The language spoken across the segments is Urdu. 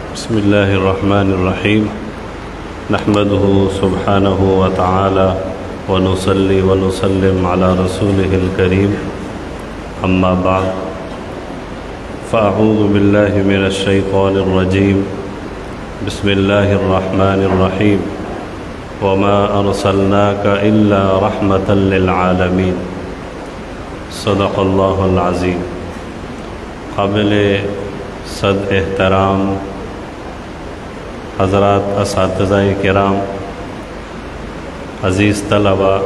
بسم الله الرحمن الرحيم نحمده سبحانه وتعالى ونصلي ونسلم على رسوله الكريم أما بعد فأعوذ بالله من الشيطان الرجيم بسم الله الرحمن الرحيم وما أرسلناك إلا رحمة للعالمين صدق الله العظيم. قابل صد احترام حضرات اساتذہ کرام، عزیز طلباء،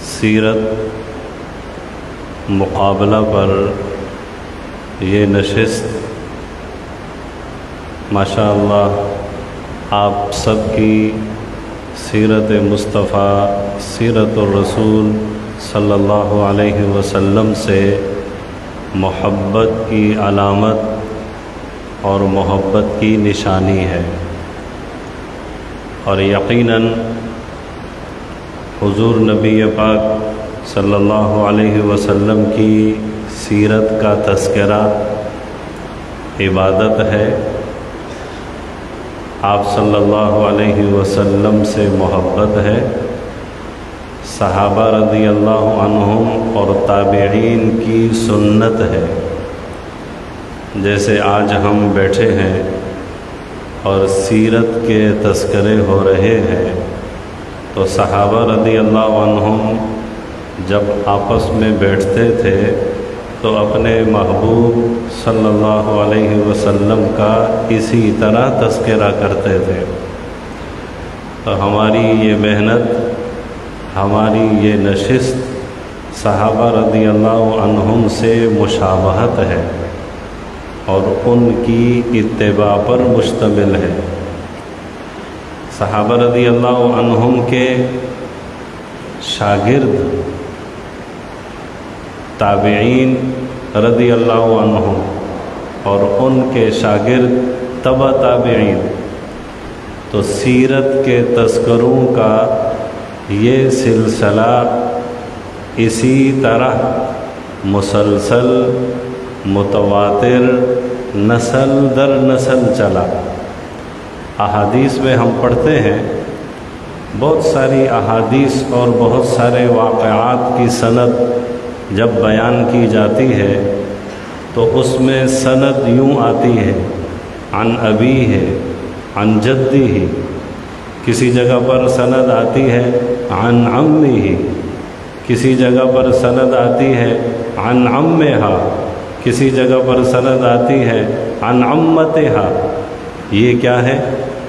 سیرت مقابلہ پر یہ نشست ماشاءاللہ آپ سب کی سیرت مصطفیٰ، سیرت الرسول صلی اللہ علیہ وسلم سے محبت کی علامت اور محبت کی نشانی ہے، اور یقیناً حضور نبی پاک صلی اللہ علیہ وسلم کی سیرت کا تذکرہ عبادت ہے. آپ صلی اللہ علیہ وسلم سے محبت ہے، صحابہ رضی اللہ عنہم اور تابعین کی سنت ہے. جیسے آج ہم بیٹھے ہیں اور سیرت کے تذکرے ہو رہے ہیں، تو صحابہ رضی اللہ عنہم جب آپس میں بیٹھتے تھے تو اپنے محبوب صلی اللہ علیہ وسلم کا اسی طرح تذکرہ کرتے تھے. تو ہماری یہ محنت، ہماری یہ نشست صحابہ رضی اللہ عنہم سے مشابہت ہے اور ان کی اتباع پر مشتمل ہے. صحابہ رضی اللہ عنہم کے شاگرد تابعین رضی اللہ عنہم اور ان کے شاگرد تبع تابعین، تو سیرت کے تذکروں کا یہ سلسلہ اسی طرح مسلسل متواتر نسل در نسل چلا. احادیث میں ہم پڑھتے ہیں، بہت ساری احادیث اور بہت سارے واقعات کی سند جب بیان کی جاتی ہے تو اس میں سند یوں آتی ہے عن ابی ہے، عن جدی ہی، کسی جگہ پر سند آتی ہے عن عمی ہی، کسی جگہ پر سند آتی ہے عن عمہا، کسی جگہ پر سند آتی ہے عن عمتہا. یہ کیا ہے؟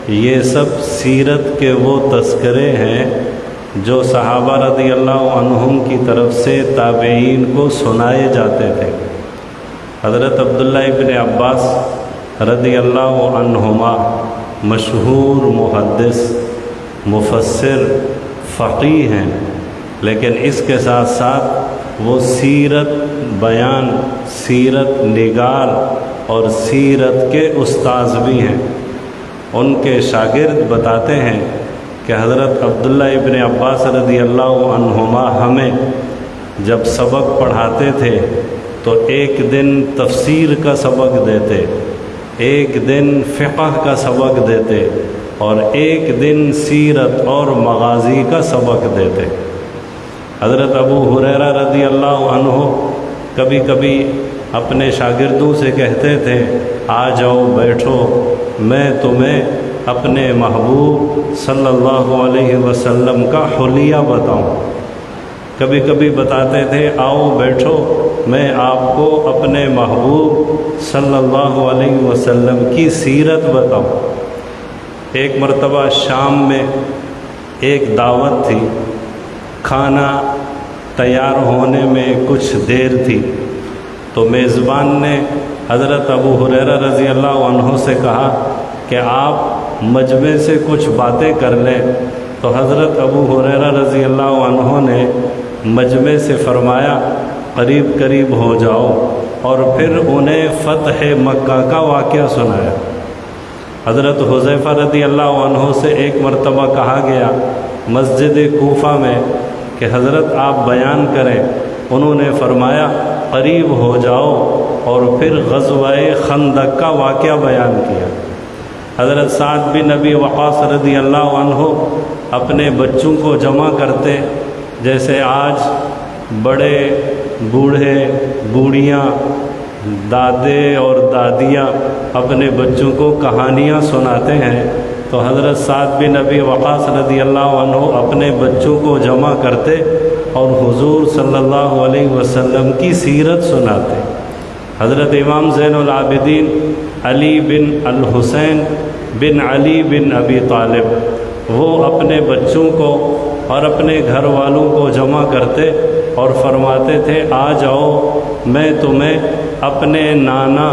یہ سب سیرت کے وہ تذکرے ہیں جو صحابہ رضی اللہ عنہم کی طرف سے تابعین کو سنائے جاتے تھے. حضرت عبداللہ ابن عباس رضی اللہ عنہما مشہور محدث، مفسر، فقیہ ہیں، لیکن اس کے ساتھ ساتھ وہ سیرت بیان، سیرت نگار اور سیرت کے استاذ بھی ہیں. ان کے شاگرد بتاتے ہیں کہ حضرت عبداللہ ابن عباس رضی اللہ عنہما ہمیں جب سبق پڑھاتے تھے تو ایک دن تفسیر کا سبق دیتے، ایک دن فقہ کا سبق دیتے اور ایک دن سیرت اور مغازی کا سبق دیتے. حضرت ابو ہریرہ رضی اللہ عنہ کبھی کبھی اپنے شاگردوں سے کہتے تھے، آ جاؤ بیٹھو، میں تمہیں اپنے محبوب صلی اللہ علیہ وسلم کا حلیہ بتاؤں. کبھی کبھی بتاتے تھے، آؤ بیٹھو، میں آپ کو اپنے محبوب صلی اللہ علیہ وسلم کی سیرت بتاؤں. ایک مرتبہ شام میں ایک دعوت تھی، کھانا تیار ہونے میں کچھ دیر تھی، تو میزبان نے حضرت ابو ہریرہ رضی اللہ عنہ سے کہا کہ آپ مجمع سے کچھ باتیں کر لیں. تو حضرت ابو ہریرہ رضی اللہ عنہ نے مجمع سے فرمایا، قریب قریب ہو جاؤ، اور پھر انہیں فتح مکہ کا واقعہ سنایا. حضرت حذیفہ رضی اللہ عنہ سے ایک مرتبہ کہا گیا مسجد کوفہ میں کہ حضرت آپ بیان کریں. انہوں نے فرمایا قریب ہو جاؤ اور پھر غزوہ خندق کا واقعہ بیان کیا۔ حضرت سعد بن ابی وقاص رضی اللہ عنہ اپنے بچوں کو جمع کرتے، جیسے آج بڑے بوڑھے بوڑھیاں دادے اور دادیاں اپنے بچوں کو کہانیاں سناتے ہیں، تو حضرت سعد بن ابی وقاص رضی اللہ عنہ اپنے بچوں کو جمع کرتے اور حضور صلی اللہ علیہ وسلم کی سیرت سناتے۔ حضرت امام زین العابدین علی بن الحسین بن علی بن ابی طالب وہ اپنے بچوں کو اور اپنے گھر والوں کو جمع کرتے اور فرماتے تھے آ جاؤ میں تمہیں اپنے نانا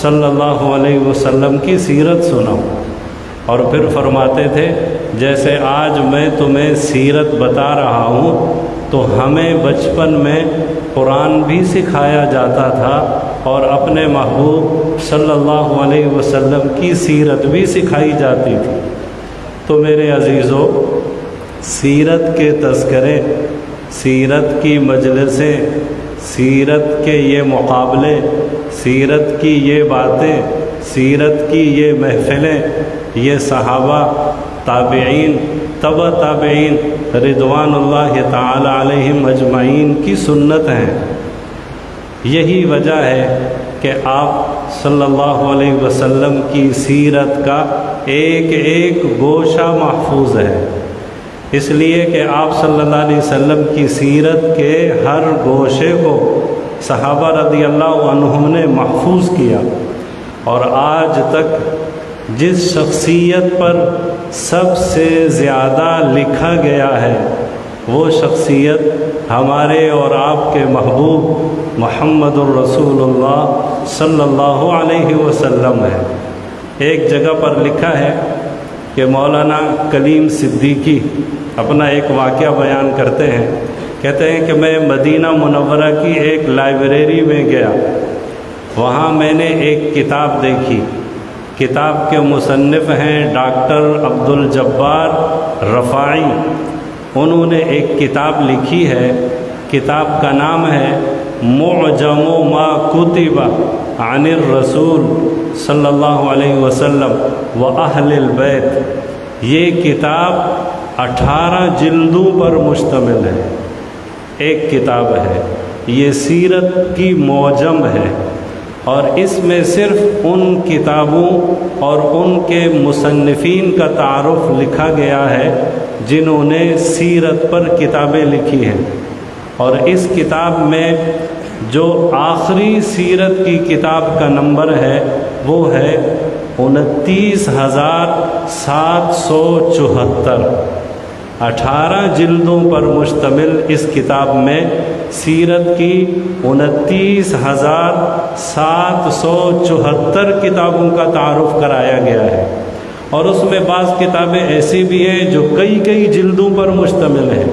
صلی اللہ علیہ وسلم کی سیرت سناؤں، اور پھر فرماتے تھے جیسے آج میں تمہیں سیرت بتا رہا ہوں تو ہمیں بچپن میں قرآن بھی سکھایا جاتا تھا اور اپنے محبوب صلی اللہ علیہ وسلم کی سیرت بھی سکھائی جاتی تھی۔ تو میرے عزیزو، سیرت کے تذکرے، سیرت کی مجلسیں، سیرت کے یہ مقابلے، سیرت کی یہ باتیں، سیرت کی یہ محفلیں، یہ صحابہ، تابعین، تبع تابعین رضوان اللہ تعالی علیہم اجمعین کی سنت ہیں۔ یہی وجہ ہے کہ آپ صلی اللہ علیہ وسلم کی سیرت کا ایک ایک گوشہ محفوظ ہے، اس لیے کہ آپ صلی اللہ علیہ وسلم کی سیرت کے ہر گوشے کو صحابہ رضی اللہ عنہم نے محفوظ کیا، اور آج تک جس شخصیت پر سب سے زیادہ لکھا گیا ہے وہ شخصیت ہمارے اور آپ کے محبوب محمد الرسول اللہ صلی اللہ علیہ وسلم ہے۔ ایک جگہ پر لکھا ہے کہ مولانا کلیم صدیقی اپنا ایک واقعہ بیان کرتے ہیں، کہتے ہیں کہ میں مدینہ منورہ کی ایک لائبریری میں گیا، وہاں میں نے ایک کتاب دیکھی، کتاب کے مصنف ہیں ڈاکٹر عبدالجبار رفاعی، انہوں نے ایک کتاب لکھی ہے، کتاب کا نام ہے معجم ما کتب عن الرسول صلی اللہ علیہ وسلم و اہل البیت۔ یہ کتاب 18 جلدوں پر مشتمل ہے، ایک کتاب ہے، یہ سیرت کی معجم ہے، اور اس میں صرف ان کتابوں اور ان کے مصنفین کا تعارف لکھا گیا ہے جنہوں نے سیرت پر کتابیں لکھی ہیں، اور اس کتاب میں جو آخری سیرت کی کتاب کا نمبر ہے وہ ہے 29,774۔ 18 جلدوں پر مشتمل اس کتاب میں سیرت کی 29,774 کتابوں کا تعارف کرایا گیا ہے، اور اس میں بعض کتابیں ایسی بھی ہیں جو کئی جلدوں پر مشتمل ہیں۔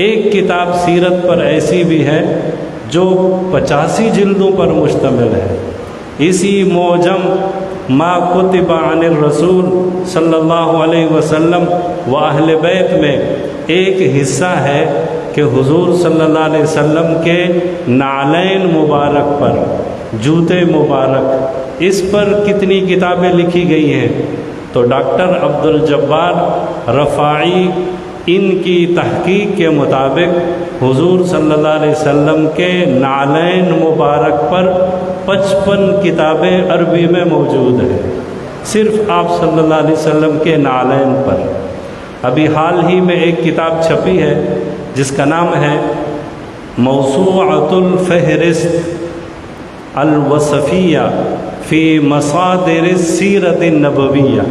ایک کتاب سیرت پر ایسی بھی ہے جو 85 جلدوں پر مشتمل ہے۔ اسی معجم ما کتب عن الرسول صلی اللہ علیہ وسلم و اہل بیت میں ایک حصہ ہے کہ حضور صلی اللہ علیہ وسلم کے نعلین مبارک پر، جوتے مبارک، اس پر کتنی کتابیں لکھی گئی ہیں، تو ڈاکٹر عبدالجبار رفاعی ان کی تحقیق کے مطابق حضور صلی اللہ علیہ وسلم کے نعلین مبارک پر 55 کتابیں عربی میں موجود ہیں، صرف آپ صلی اللہ علیہ وسلم کے نعلین پر۔ ابھی حال ہی میں ایک کتاب چھپی ہے جس کا نام ہے موسوعۃ الفہرست الوصفیہ فی مصادر السیرۃ النبویہ،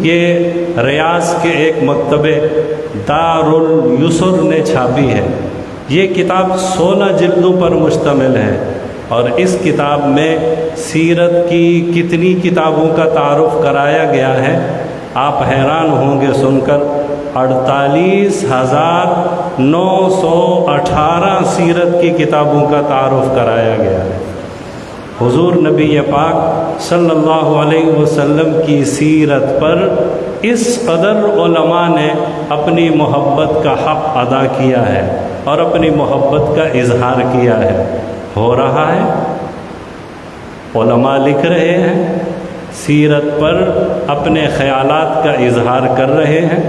یہ ریاض کے ایک مکتبے دارالیسر نے چھاپی ہے۔ یہ کتاب 16 جلدوں پر مشتمل ہے، اور اس کتاب میں سیرت کی کتنی کتابوں کا تعارف کرایا گیا ہے آپ حیران ہوں گے سن کر۔ 48,918 سیرت کی کتابوں کا تعارف کرایا گیا ہے۔ حضور نبی پاک صلی اللہ علیہ وسلم کی سیرت پر اس قدر علماء نے اپنی محبت کا حق ادا کیا ہے اور اپنی محبت کا اظہار کیا ہے۔ ہو رہا ہے علماء لکھ رہے ہیں، سیرت پر اپنے خیالات کا اظہار کر رہے ہیں،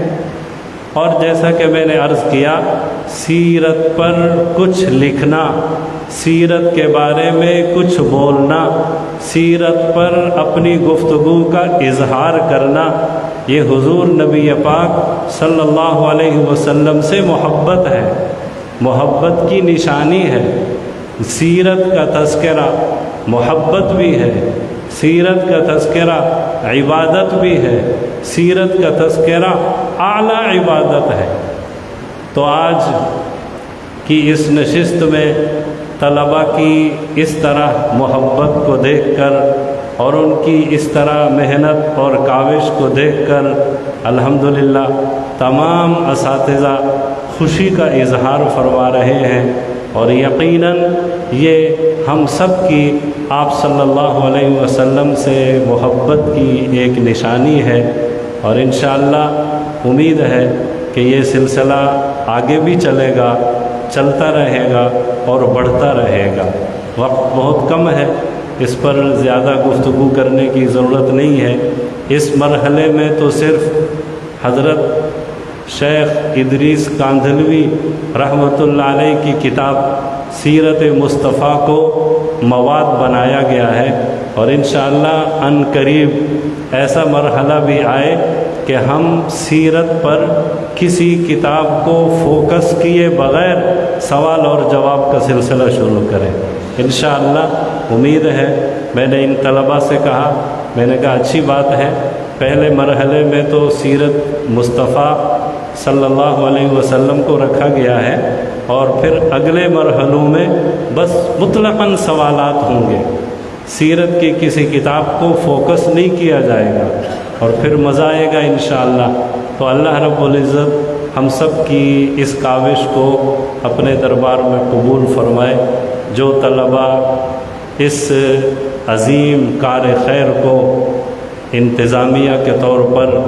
اور جیسا کہ میں نے عرض کیا، سیرت پر کچھ لکھنا، سیرت کے بارے میں کچھ بولنا، سیرت پر اپنی گفتگو کا اظہار کرنا، یہ حضور نبی پاک صلی اللہ علیہ وسلم سے محبت ہے، محبت کی نشانی ہے۔ سیرت کا تذکرہ محبت بھی ہے، سیرت کا تذکرہ عبادت بھی ہے، سیرت کا تذکرہ اعلیٰ عبادت ہے۔ تو آج کی اس نشست میں طلباء کی اس طرح محبت کو دیکھ کر اور ان کی اس طرح محنت اور کاوش کو دیکھ کر الحمدللہ تمام اساتذہ خوشی کا اظہار فرما رہے ہیں، اور یقیناً یہ ہم سب کی آپ صلی اللہ علیہ وسلم سے محبت کی ایک نشانی ہے، اور انشاءاللہ امید ہے کہ یہ سلسلہ آگے بھی چلے گا، چلتا رہے گا اور بڑھتا رہے گا۔ وقت بہت کم ہے، اس پر زیادہ گفتگو کرنے کی ضرورت نہیں ہے۔ اس مرحلے میں تو صرف حضرت شیخ ادریس کاندھلوی رحمۃ اللہ علیہ کی کتاب سیرت مصطفیٰ کو مواد بنایا گیا ہے، اور انشاءاللہ ان قریب ایسا مرحلہ بھی آئے کہ ہم سیرت پر کسی کتاب کو فوکس کیے بغیر سوال اور جواب کا سلسلہ شروع کریں انشاءاللہ۔ امید ہے، میں نے ان طلباء سے کہا، میں نے کہا اچھی بات ہے، پہلے مرحلے میں تو سیرت مصطفیٰ صلی اللہ علیہ وسلم کو رکھا گیا ہے، اور پھر اگلے مرحلوں میں بس مطلقاً سوالات ہوں گے، سیرت کی کسی کتاب کو فوکس نہیں کیا جائے گا، اور پھر مزہ آئے گا انشاءاللہ۔ تو اللہ رب العزت ہم سب کی اس کاوش کو اپنے دربار میں قبول فرمائے۔ جو طلباء اس عظیم کار خیر کو انتظامیہ کے طور پر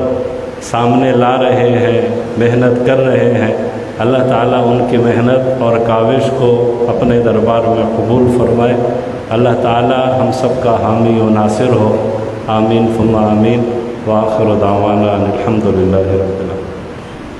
سامنے لا رہے ہیں، محنت کر رہے ہیں، اللہ تعالیٰ ان کی محنت اور کاوش کو اپنے دربار میں قبول فرمائے۔ اللہ تعالیٰ ہم سب کا حامی و ناصر ہو، آمین ثم آمین، وآخر دعوانا الحمدللہ رب